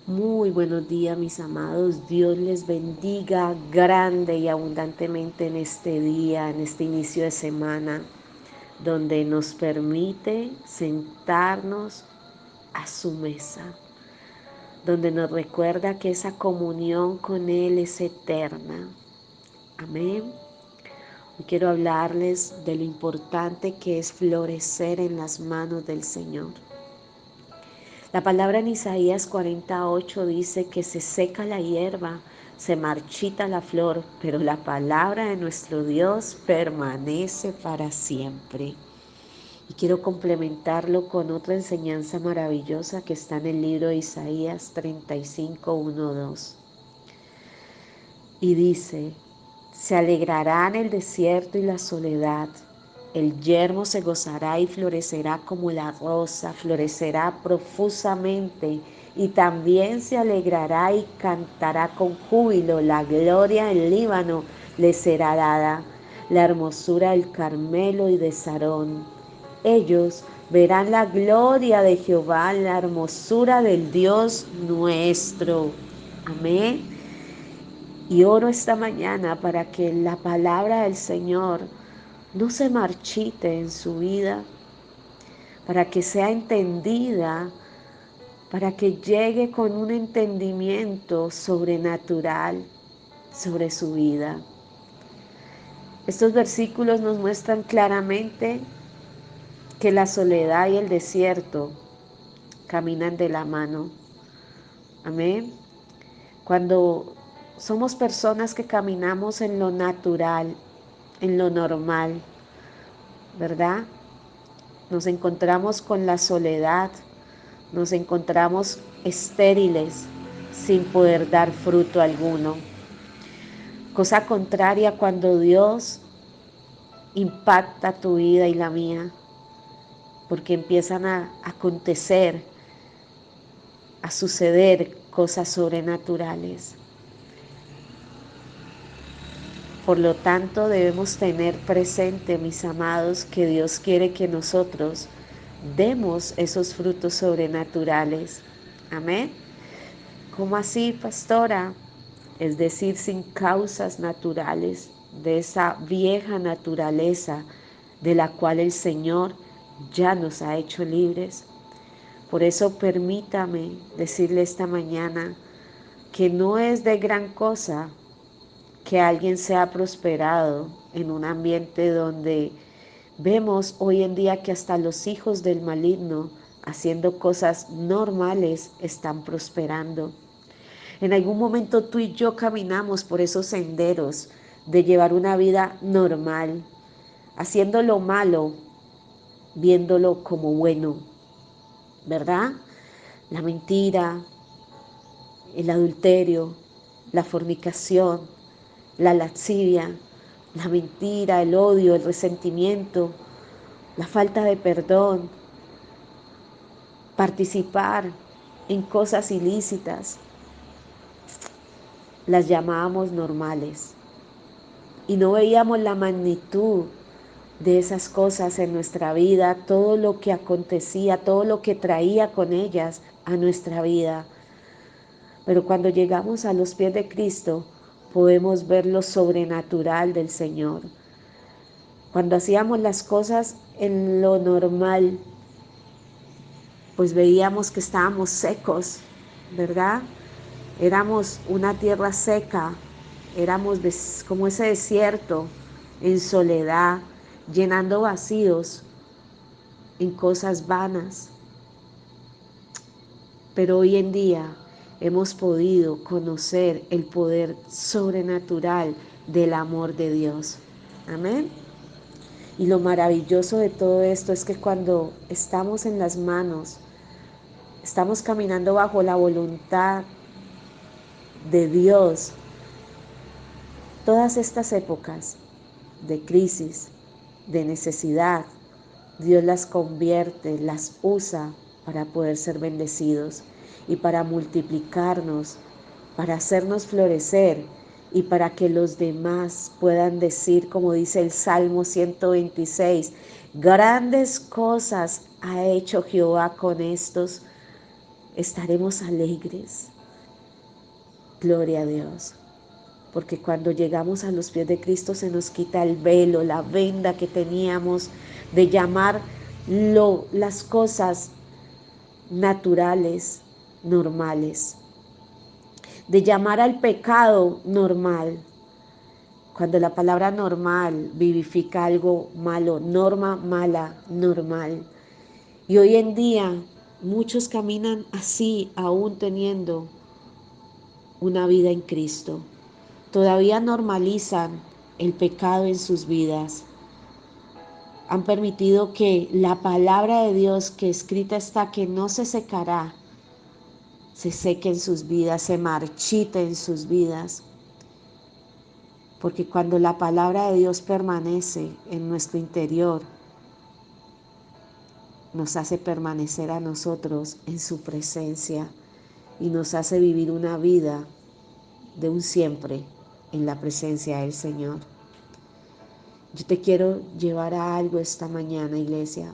Muy buenos días, mis amados. Dios les bendiga grande y abundantemente en este día, en este inicio de semana, donde nos permite sentarnos a su mesa, donde nos recuerda que esa comunión con Él es eterna. Amén. Hoy quiero hablarles de lo importante que es florecer en las manos del Señor. La palabra en Isaías 48 dice que se seca la hierba, se marchita la flor, pero la palabra de nuestro Dios permanece para siempre. Y quiero complementarlo con otra enseñanza maravillosa que está en el libro de Isaías 35, 1, 2. Y dice, se alegrará en el desierto y la soledad. El yermo se gozará y florecerá como la rosa, florecerá profusamente y también se alegrará y cantará con júbilo. La gloria del Líbano le será dada, la hermosura del Carmelo y de Sarón. Ellos verán la gloria de Jehová, la hermosura del Dios nuestro. Amén. Y oro esta mañana para que la palabra del Señor no se marchite en su vida, para que sea entendida, para que llegue con un entendimiento sobrenatural sobre su vida. Estos versículos nos muestran claramente que la soledad y el desierto caminan de la mano. Amén. Cuando somos personas que caminamos en lo natural, en lo normal, ¿verdad? Nos encontramos con la soledad, nos encontramos estériles, sin poder dar fruto alguno. Cosa contraria cuando Dios impacta tu vida y la mía, porque empiezan a acontecer, a suceder cosas sobrenaturales. Por lo tanto, debemos tener presente, mis amados, que Dios quiere que nosotros demos esos frutos sobrenaturales. Amén. ¿Cómo así, pastora? Es decir, sin causas naturales, de esa vieja naturaleza de la cual el Señor ya nos ha hecho libres. Por eso permítame decirle esta mañana que no es de gran cosa que alguien sea prosperado en un ambiente donde vemos hoy en día que hasta los hijos del maligno, haciendo cosas normales, están prosperando. En algún momento tú y yo caminamos por esos senderos de llevar una vida normal, haciendo lo malo, viéndolo como bueno, ¿verdad? La mentira, el adulterio, la fornicación, la lascivia, la mentira, el odio, el resentimiento, la falta de perdón, participar en cosas ilícitas, las llamábamos normales y no veíamos la magnitud de esas cosas en nuestra vida, todo lo que acontecía, todo lo que traía con ellas a nuestra vida. Pero cuando llegamos a los pies de Cristo, podemos ver lo sobrenatural del Señor. Cuando hacíamos las cosas en lo normal, pues veíamos que estábamos secos, ¿verdad? Éramos una tierra seca, éramos como ese desierto, en soledad, llenando vacíos en cosas vanas. Pero hoy en día hemos podido conocer el poder sobrenatural del amor de Dios. Amén. Y lo maravilloso de todo esto es que cuando estamos en las manos, estamos caminando bajo la voluntad de Dios. Todas estas épocas de crisis, de necesidad, Dios las convierte, las usa para poder ser bendecidos y para multiplicarnos, para hacernos florecer y para que los demás puedan decir, como dice el Salmo 126, grandes cosas ha hecho Jehová con estos. estaremos alegres. Gloria a Dios. Porque cuando llegamos a los pies de Cristo se nos quita el velo, la venda que teníamos de llamar las cosas naturales, normales, de llamar al pecado normal, cuando la palabra normal vivifica algo malo, norma mala, normal. Y hoy en día muchos caminan así, aún teniendo una vida en Cristo. Todavía normalizan el pecado en sus vidas. Han permitido que la palabra de Dios que escrita está, que no se secará, se seque en sus vidas, se marchite en sus vidas. Porque cuando la palabra de Dios permanece en nuestro interior, nos hace permanecer a nosotros en su presencia y nos hace vivir una vida de un siempre en la presencia del Señor. Yo te quiero llevar a algo esta mañana, iglesia,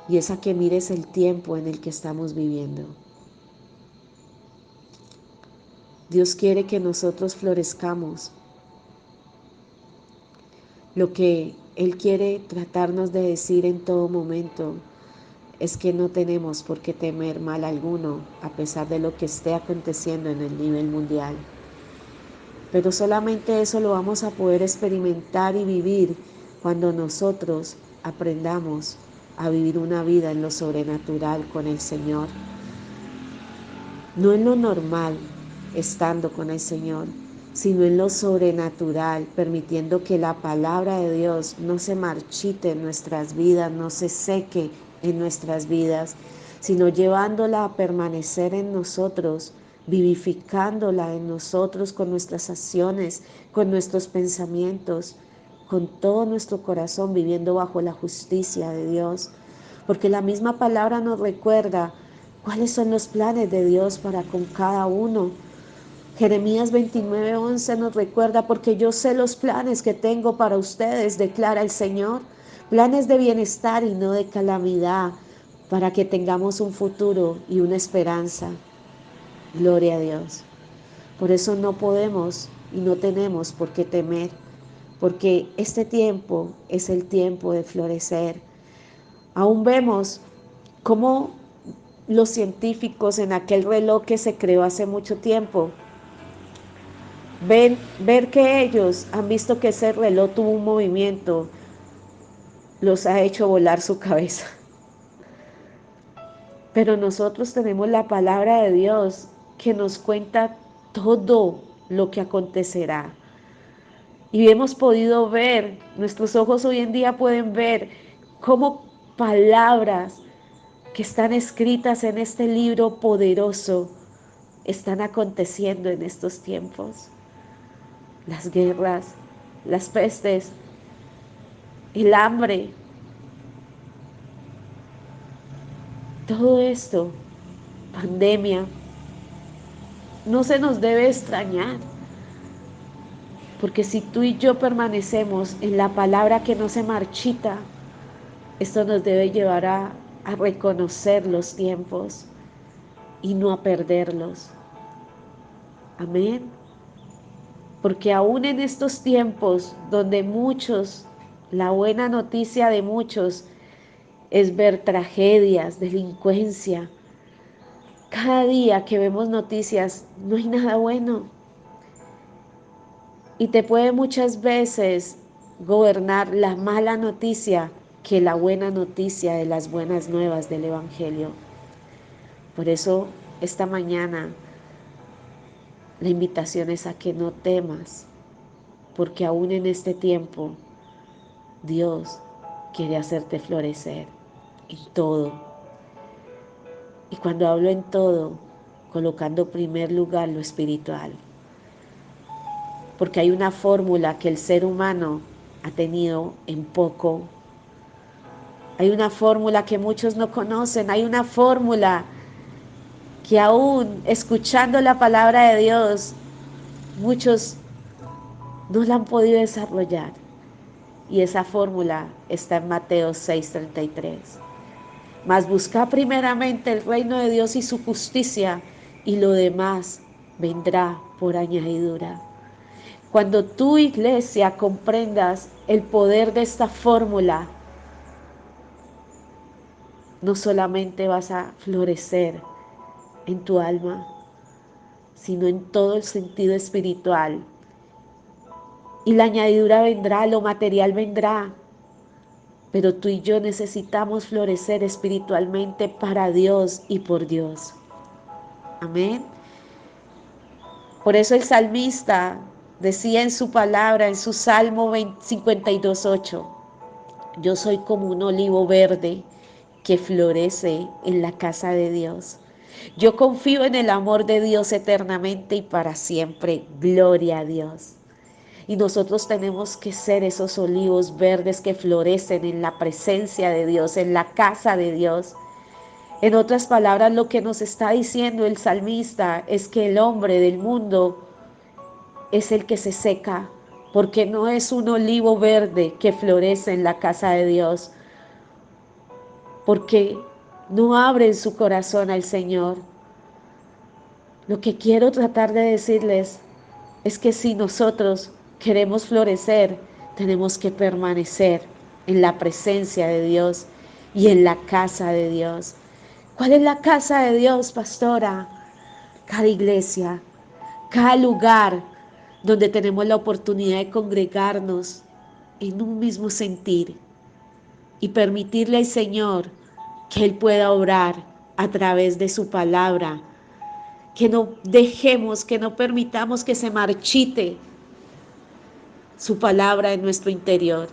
y es a que mires el tiempo en el que estamos viviendo. Dios quiere que nosotros florezcamos. Lo que Él quiere tratarnos de decir en todo momento es que no tenemos por qué temer mal alguno, a pesar de lo que esté aconteciendo en el nivel mundial. Pero solamente eso lo vamos a poder experimentar y vivir cuando nosotros aprendamos a vivir una vida en lo sobrenatural con el Señor. No en lo normal, estando con el Señor, sino en lo sobrenatural, permitiendo que la palabra de Dios no se marchite en nuestras vidas, no se seque en nuestras vidas, sino llevándola a permanecer en nosotros, vivificándola en nosotros con nuestras acciones, con nuestros pensamientos, con todo nuestro corazón, viviendo bajo la justicia de Dios. Porque la misma palabra nos recuerda cuáles son los planes de Dios para con cada uno. Jeremías 29:11 nos recuerda, porque yo sé los planes que tengo para ustedes, declara el Señor, planes de bienestar y no de calamidad, para que tengamos un futuro y una esperanza. Gloria a Dios. Por eso no podemos y no tenemos por qué temer, porque este tiempo es el tiempo de florecer. Aún vemos cómo los científicos en aquel reloj que se creó hace mucho tiempo, ver que ellos han visto que ese reloj tuvo un movimiento, los ha hecho volar su cabeza. Pero nosotros tenemos la palabra de Dios que nos cuenta todo lo que acontecerá. Y hemos podido ver, nuestros ojos hoy en día pueden ver cómo palabras que están escritas en este libro poderoso están aconteciendo en estos tiempos. Las guerras, las pestes, el hambre, todo esto, pandemia, no se nos debe extrañar, porque si tú y yo permanecemos en la palabra que no se marchita, esto nos debe llevar a reconocer los tiempos y no a perderlos. Amén. Porque aún en estos tiempos donde muchos, la buena noticia de muchos es ver tragedias, delincuencia. Cada día que vemos noticias no hay nada bueno. Y te puede muchas veces gobernar la mala noticia que la buena noticia de las buenas nuevas del Evangelio. Por eso esta mañana la invitación es a que no temas, porque aún en este tiempo Dios quiere hacerte florecer en todo. Y cuando hablo en todo, colocando en primer lugar lo espiritual. Porque hay una fórmula que el ser humano ha tenido en poco. Hay una fórmula que muchos no conocen. Hay una fórmula que aún escuchando la palabra de Dios, muchos no la han podido desarrollar. Y esa fórmula está en Mateo 6:33. Mas busca primeramente el reino de Dios y su justicia, y lo demás vendrá por añadidura. Cuando tu iglesia comprendas el poder de esta fórmula, no solamente vas a florecer en tu alma, sino en todo el sentido espiritual. Y la añadidura vendrá, lo material vendrá, pero tú y yo necesitamos florecer espiritualmente para Dios y por Dios. Amén. Por eso el salmista decía en su palabra, en su Salmo 52:8, yo soy como un olivo verde que florece en la casa de Dios. Yo confío en el amor de Dios eternamente y para siempre. Gloria a Dios. Y nosotros tenemos que ser esos olivos verdes que florecen en la presencia de Dios, en la casa de Dios. En otras palabras, lo que nos está diciendo el salmista es que el hombre del mundo es el que se seca, porque no es un olivo verde que florece en la casa de Dios, porque no abren su corazón al Señor. Lo que quiero tratar de decirles es que si nosotros queremos florecer, tenemos que permanecer en la presencia de Dios y en la casa de Dios. ¿Cuál es la casa de Dios, pastora? Cada iglesia, cada lugar donde tenemos la oportunidad de congregarnos en un mismo sentir y permitirle al Señor que Él pueda obrar a través de su palabra, que no dejemos, que no permitamos que se marchite su palabra en nuestro interior,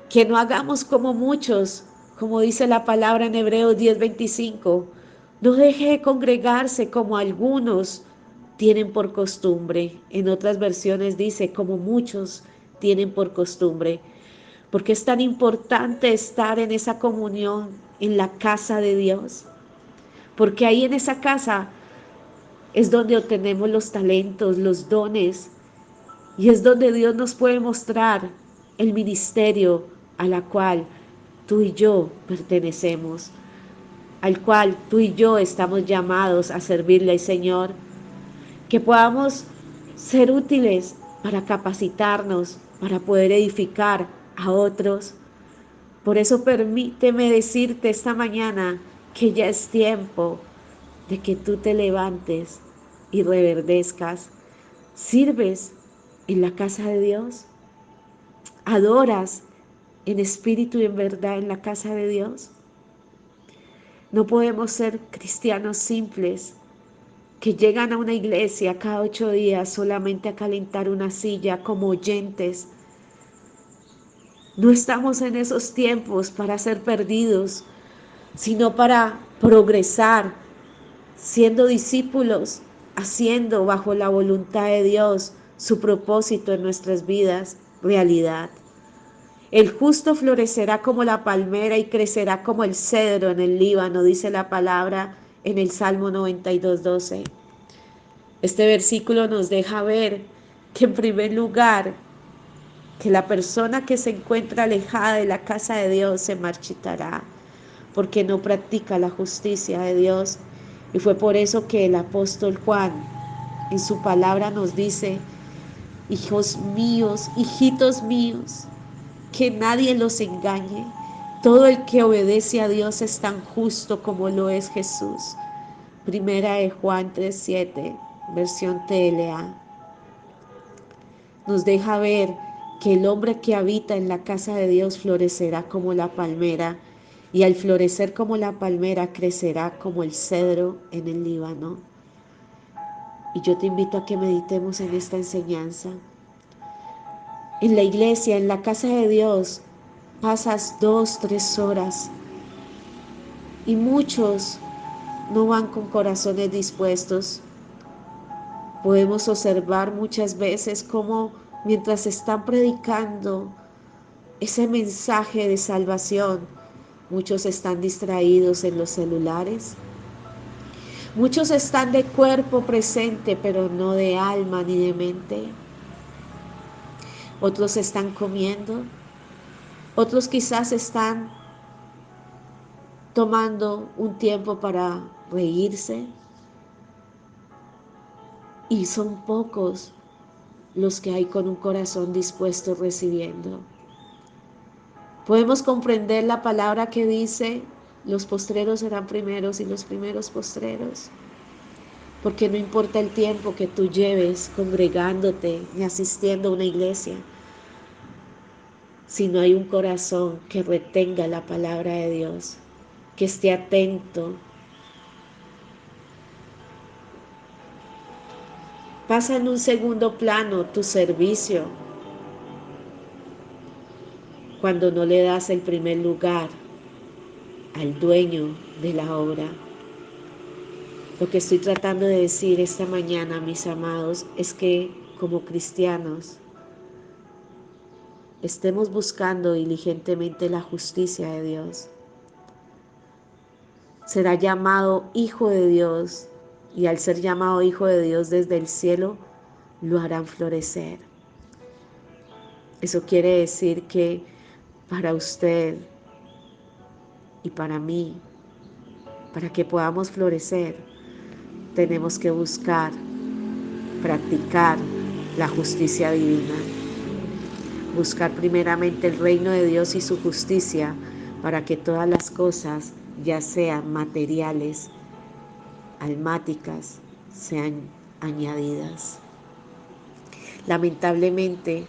que no hagamos como muchos, como dice la palabra en Hebreos 10:25, no deje de congregarse como algunos tienen por costumbre. En otras versiones dice como muchos tienen por costumbre, porque es tan importante estar en esa comunión en la casa de Dios, porque ahí en esa casa es donde obtenemos los talentos, los dones, y es donde Dios nos puede mostrar el ministerio a la cual tú y yo pertenecemos, al cual tú y yo estamos llamados a servirle al Señor, que podamos ser útiles para capacitarnos, para poder edificar a otros. Por eso permíteme decirte esta mañana que ya es tiempo de que tú te levantes y reverdezcas. ¿Sirves en la casa de Dios? ¿Adoras en espíritu y en verdad en la casa de Dios? No podemos ser cristianos simples que llegan a una iglesia cada 8 días solamente a calentar una silla como oyentes. No estamos en esos tiempos para ser perdidos, sino para progresar, siendo discípulos, haciendo bajo la voluntad de Dios su propósito en nuestras vidas realidad. El justo florecerá como la palmera y crecerá como el cedro en el Líbano, dice la palabra en el Salmo 92:12. Este versículo nos deja ver que en primer lugar, que la persona que se encuentra alejada de la casa de Dios se marchitará, porque no practica la justicia de Dios. Y fue por eso que el apóstol Juan en su palabra nos dice, hijos míos, hijitos míos, que nadie los engañe. Todo el que obedece a Dios es tan justo como lo es Jesús. Primera de Juan 3:7, versión TLA. Nos deja ver que el hombre que habita en la casa de Dios florecerá como la palmera, y al florecer como la palmera crecerá como el cedro en el Líbano. Y yo te invito a que meditemos en esta enseñanza. En la iglesia, en la casa de Dios, pasas 2, 3 horas y muchos no van con corazones dispuestos. Podemos observar muchas veces cómo mientras están predicando ese mensaje de salvación, muchos están distraídos en los celulares. Muchos están de cuerpo presente, pero no de alma ni de mente. Otros están comiendo. Otros quizás están tomando un tiempo para reírse, y son pocos los que hay con un corazón dispuesto recibiendo. Podemos comprender la palabra que dice: los postreros serán primeros y los primeros postreros. Porque no importa el tiempo que tú lleves congregándote ni asistiendo a una iglesia, si no hay un corazón que retenga la palabra de Dios, que esté atento, pasa en un segundo plano tu servicio cuando no le das el primer lugar al dueño de la obra. Lo que estoy tratando de decir esta mañana, mis amados, es que como cristianos estemos buscando diligentemente la justicia de Dios. Será llamado hijo de Dios, y al ser llamado hijo de Dios desde el cielo, lo harán florecer. Eso quiere decir que para usted y para mí, para que podamos florecer, tenemos que buscar, practicar la justicia divina. Buscar primeramente el reino de Dios y su justicia para que todas las cosas, ya sean materiales, almáticas, sean añadidas. Lamentablemente,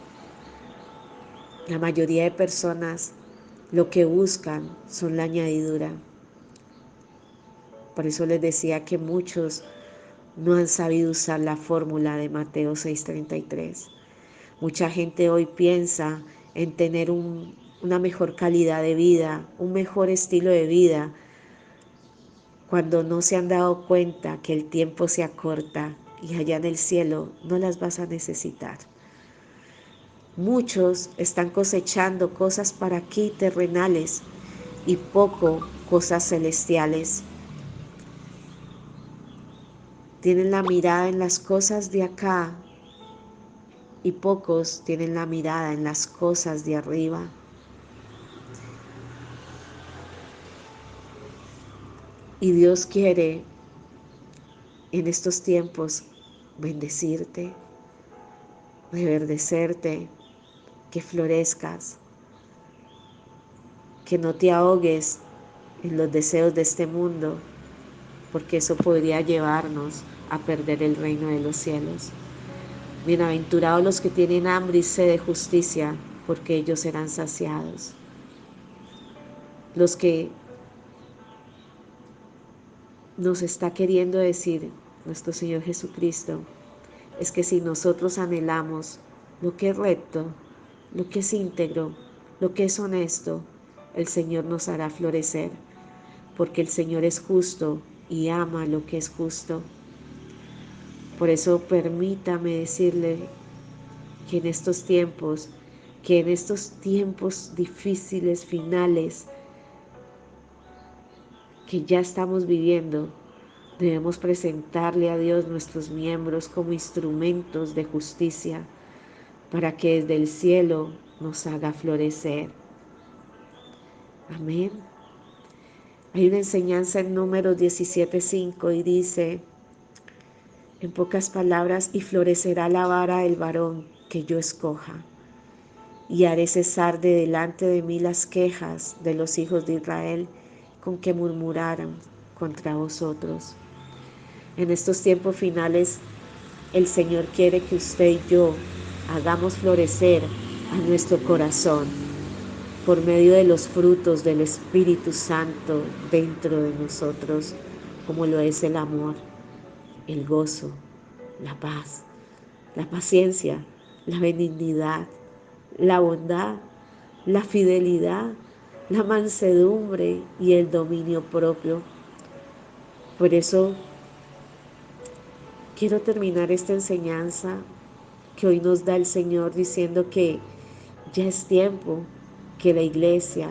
la mayoría de personas lo que buscan son la añadidura. Por eso les decía que muchos no han sabido usar la fórmula de Mateo 6:33. Mucha gente hoy piensa en tener una mejor calidad de vida, un mejor estilo de vida, cuando no se han dado cuenta que el tiempo se acorta y allá en el cielo no las vas a necesitar. Muchos están cosechando cosas para aquí terrenales y poco cosas celestiales. Tienen la mirada en las cosas de acá y pocos tienen la mirada en las cosas de arriba. Y Dios quiere en estos tiempos bendecirte, reverdecerte, que florezcas, que no te ahogues en los deseos de este mundo, porque eso podría llevarnos a perder el reino de los cielos. Bienaventurados los que tienen hambre y sed de justicia, porque ellos serán saciados. Los que nos está queriendo decir nuestro Señor Jesucristo es que si nosotros anhelamos lo que es recto, lo que es íntegro, lo que es honesto, el Señor nos hará florecer, porque el Señor es justo y ama lo que es justo. Por eso permítame decirle que en estos tiempos difíciles, finales, que ya estamos viviendo, debemos presentarle a Dios nuestros miembros como instrumentos de justicia para que desde el cielo nos haga florecer. Amén. Hay una enseñanza en Números 17:5 y dice, en pocas palabras: y florecerá la vara del varón que yo escoja, y haré cesar de delante de mí las quejas de los hijos de Israel con que murmuraron contra vosotros. En estos tiempos finales, el Señor quiere que usted y yo hagamos florecer a nuestro corazón por medio de los frutos del Espíritu Santo dentro de nosotros, como lo es el amor, el gozo, la paz, la paciencia, la benignidad, la bondad, la fidelidad, la mansedumbre y el dominio propio. Por eso quiero terminar esta enseñanza que hoy nos da el Señor diciendo que ya es tiempo que la iglesia,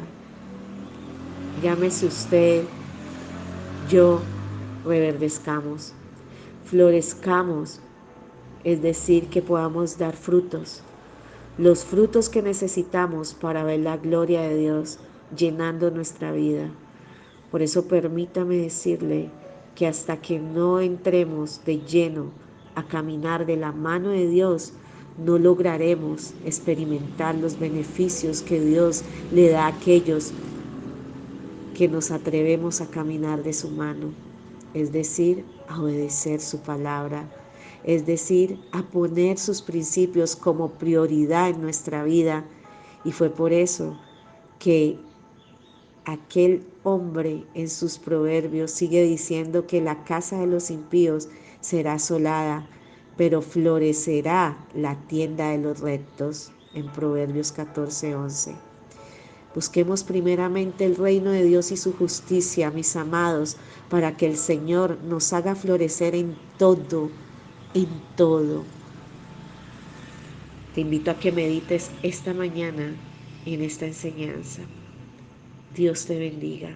llámese usted, yo, reverdezcamos, florezcamos, es decir, que podamos dar frutos, los frutos que necesitamos para ver la gloria de Dios llenando nuestra vida. Por eso permítame decirle que hasta que no entremos de lleno a caminar de la mano de Dios, no lograremos experimentar los beneficios que Dios le da a aquellos que nos atrevemos a caminar de su mano, es decir, a obedecer su palabra, es decir, a poner sus principios como prioridad en nuestra vida. Y fue por eso que aquel hombre en sus proverbios sigue diciendo que la casa de los impíos será asolada, pero florecerá la tienda de los rectos, en Proverbios 14:11. Busquemos primeramente el reino de Dios y su justicia, mis amados, para que el Señor nos haga florecer en todo, en todo. Te invito a que medites esta mañana en esta enseñanza. Dios te bendiga.